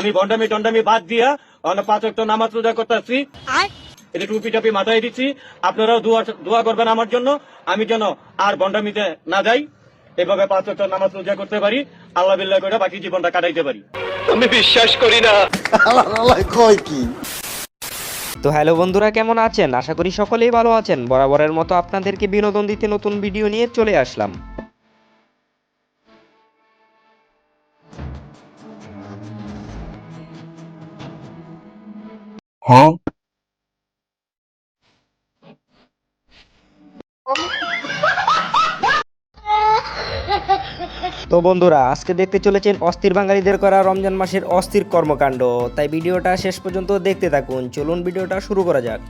আমি ভণ্ডামি টন্ডামি বাদ দিয়া পাঁচ ওয়াক্ত নামাজ রোজা করতেছি, এটা টুপি টাপি মাথায় দিচ্ছি। আপনারাও দোয়া করবেন আমার জন্য, আমি যেন আর ভণ্ডামিতে না যাই, এভাবে পাঁচ ওয়াক্ত নামাজ রোজা করতে পারি, আল্লাহ বিল্লাহ করে বাকি জীবনটা কাটাইতে পারি। আমি বিশ্বাস করি না। তো হ্যালো বন্ধুরা, কেমন আছেন? আশা করি সকলেই ভালো আছেন। বরাবরের মতো আপনাদেরকে বিনোদন দিতে নতুন ভিডিও নিয়ে চলে আসলাম। তো বন্ধুরা, আজকে দেখতে চলেছেন অস্থির বাঙালিদের করা রমজান মাসের অস্থির কর্মকাণ্ড। তাই ভিডিওটা শেষ পর্যন্ত দেখতে থাকুন। চলুন ভিডিওটা শুরু করা যাক।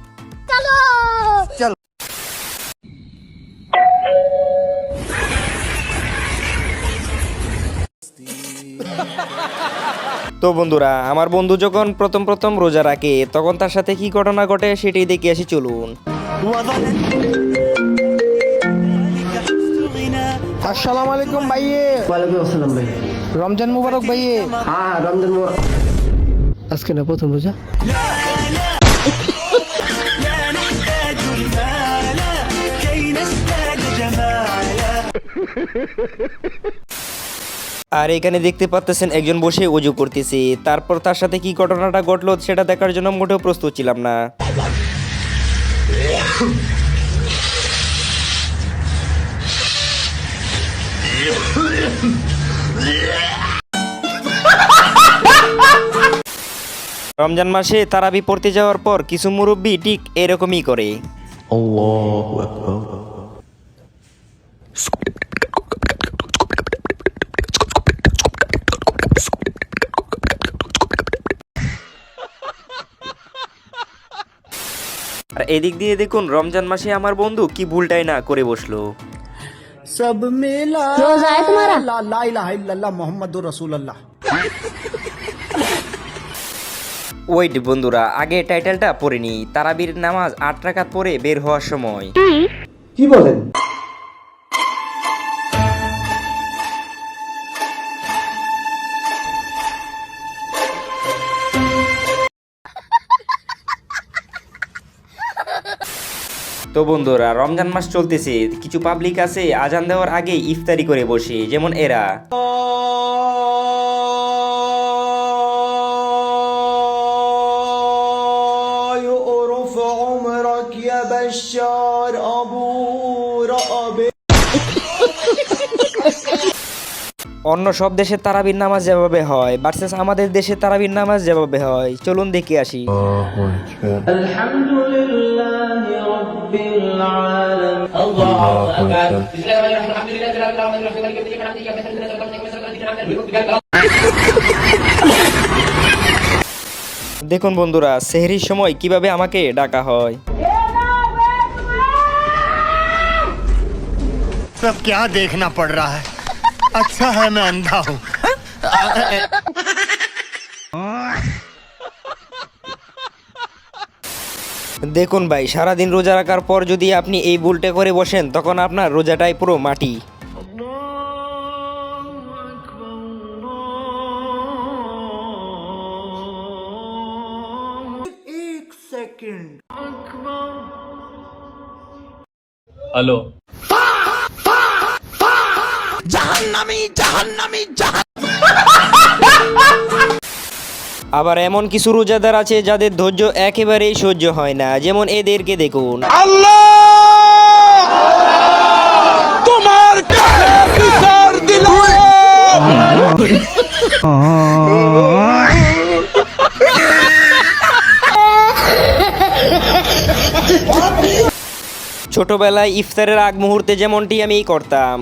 তো বন্ধুরা, আমার বন্ধু যখন প্রথম রোজা রাখে তখন তার সাথে কি ঘটনা ঘটে সেটাই দেখে আসি, চলুন। আসসালামু আলাইকুম ভাইয়ে। ওয়ালাইকুম আসসালাম ভাই। রমজান মুবারক ভাইয়ে। হ্যাঁ রমজান মুবারক। আজকে না প্রথম রোজা। আর এখানে দেখতে পাচ্ছেন একজন বসে ওযু করতেছে। তারপর তার সাথে কি ঘটনাটা ঘটলো সেটা দেখার জন্য মোটেও প্রস্তুত ছিলাম না। রমজান মাসে তারাবি পড়তে যাওয়ার পর কিছু মুরব্বী ঠিক এরকমই করে। আল্লাহু আকবার। আর এদিক দিয়ে দেখুন রমজান মাসে আমার বন্ধু কি ভুলটাই না করে বসলো। সব মিলা रोजा है तुम्हारा? লা ইলাহা ইল্লাল্লাহ মুহাম্মাদুর রাসূলুল্লাহ। ওয়েট বন্ধুরা, আগে টাইটেলটা পড়ে নি। তারাবির নামাজ 8 রাকাত পরে বের হওয়ার সময় কি বলেন? তো বন্ধুরা, রমজান মাস চলতেছে, কিছু পাবলিক আছে আজান দেওয়ার আগে ইফতারি করে বসে, যেমন এরা। অন্য সব দেশে তারাবির নামাজ যেভাবে হয় ভার্সেস আমাদের দেশে তারাবির নামাজ যেভাবে হয়, চলুন দেখে আসি। দেখুন বন্ধুরা, সেহরির সময় কিভাবে আমাকে ডাকা হয়। सब क्या देखना पड़ रहा है? अच्छा है मैं अंधा हूँ। দেখুন ভাই, সারাদিন রোজা রাখার পর যদি আপনি এই ভুলটা করে বসেন তখন আপনার রোজাটাই পুরো মাটি। হ্যালো, আবার এমন কিছু রোজাদার আছে যাদের ধৈর্য একেবারেই সহ্য হয় না, যেমন এদেরকে দেখুন। ছোটবেলায় ইফতারের আগ মুহূর্তে যেমনটি আমি করতাম।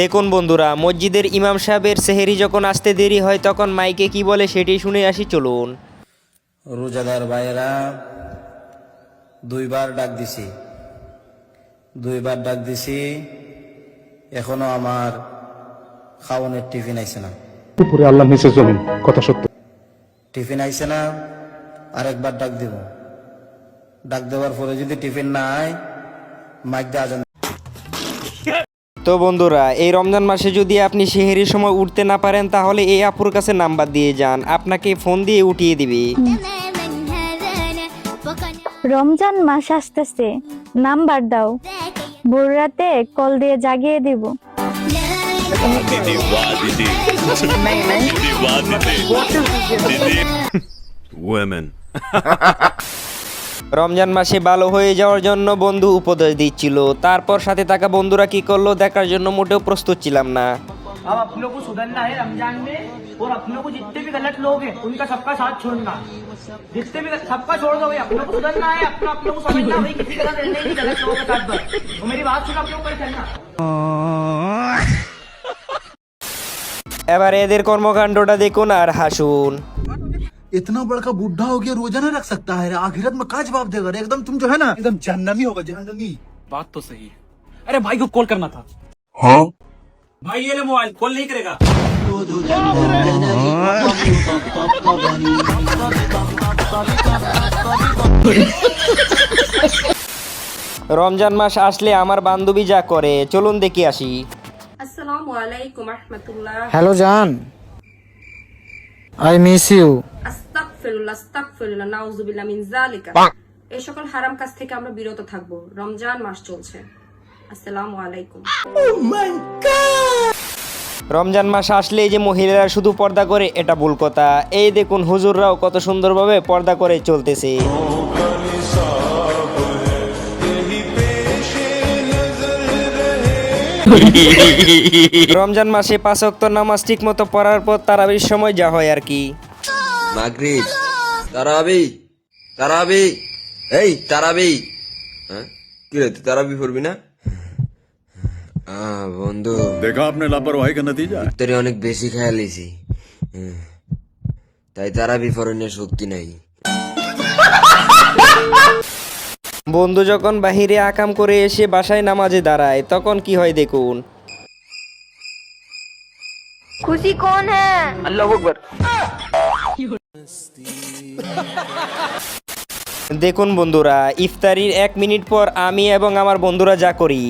দেখুন বন্ধুরা, মসজিদের ইমাম সাহেবের সেহেরি যখন আসতে দেরি হয় তখন মাইকে কি বলে সেটি শুনে আসি, চলুন। রোজাদার ভাইয়েরা, দুইবার ডাক দিছি, এখনো আমার খাওয়ানোর টিফিন আইছে না। উপরে আল্লাহ নিচে জমিন, কথা সত্য। টিফিন আইছে না, আরেকবার ডাক দিব। ডাক দেওয়ার পরে যদি টিফিন না আয়, মাইক দিয়ে আজান। তো বন্ধুরা, এই রমজান মাসে যদি আপনি সেহেরির সময় উঠতে না পারেন তাহলে এই আপুর কাছে নাম্বার দিয়ে যান, আপনাকে ফোন দিয়ে উঠিয়ে দিবে। রমজান মাস আসতেছে, নাম্বার দাও, ভোর রাতে কল দিয়ে জাগিয়ে দিব। রমজান মাসে ভালো হয়ে যাওয়ার জন্য বন্ধু উপদেশ দিচ্ছিল, তারপর সাথে থাকা বন্ধুরা কি করলো দেখার জন্য মোটেও প্রস্তুত ছিলাম না। अब अपनों को सुधरना है रमजान में, और अपनों को जितने भी गलत लोग हैं उनका सबका साथ छोड़ना, जितने भी सबका छोड़ दो भाई। अपनों को सुधरना है, अपनों को समझना भाई, किसी गलत रहने की गलत लोगों के साथ बस। तो मेरी बात सुनो, अपने ऊपर चलना। এবার এদের কর্মকাণ্ডটা দেখুন আর হাসুন। इतना बड़का बुढ़ा हो गया, रोजा नहीं रख सकता है, आखिरत में का जवाब देगा रे? एकदम तुम जो है ना, एकदम जहन्नमी होगा, जहन्नमी। बात तो सही है। अरे भाई को कॉल करना था। हाँ भाई ये ले मोबाइल, कॉल नहीं करेगा। রমজান মাস আসলে আমার বান্ধবী যা করে, চলুন দেখি আসি। আসসালামু আলাইকুম রাহমাতুল্লাহ। हेलो जान, आई मिस यू। আস্তাগফিরুল্লাহ আস্তাগফিরুল্লাহ, নাউযুবিল্লাহ মিন যালিকা। এই সকল হারাম কাজ থেকে আমরা বিরত থাকব, রমজান মাস চলছে। আসসালামু আলাইকুম। রমজান মাস আসলে যে মহিলারা শুধু পর্দা করে এটা ভুল কথা। এই দেখুন হুজুররাও কত সুন্দরভাবে পর্দা করে চলতেছে। রমজান মাসে 5 ওয়াক্ত নামাজ ঠিক মতো পড়ার পর তারাবির সময় যা হয় আর কি। মাগরিব, তারাবি, তারাবি, এই তারাবি, হ্যাঁ কি রে তুই তারাবি পড়বি না? বন্ধু देखा आपने लापरवाही का नतीजा। তোরে অনেক বেশি খেয়াল লিছি, তাই তারাবি পড়ানোর শক্তি নাই। বন্ধু যখন বাহিরে আকাম করে এসে বাসায় নামাজে দাঁড়ায় তখন কি হয় দেখুন। খুশি কোন হ্যাঁ? अल्लाहू अकबर। দেখুন বন্ধুরা, ইফতারির 1 মিনিট পর আমি এবং আমার বন্ধুরা যা করি।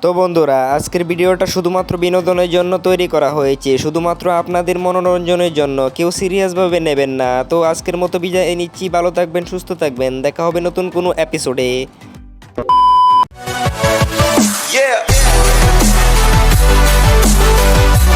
তো বন্ধুরা, আজকের ভিডিওটা শুধুমাত্র বিনোদনের জন্য তৈরি করা হয়েছে, শুধুমাত্র আপনাদের মনোরঞ্জনের জন্য, কেউ সিরিয়াসভাবে নেবেন না। তো আজকের মতো বিদায় নিচ্ছি, ভালো থাকবেন, সুস্থ থাকবেন, দেখা হবে নতুন কোনো এপিসোডে।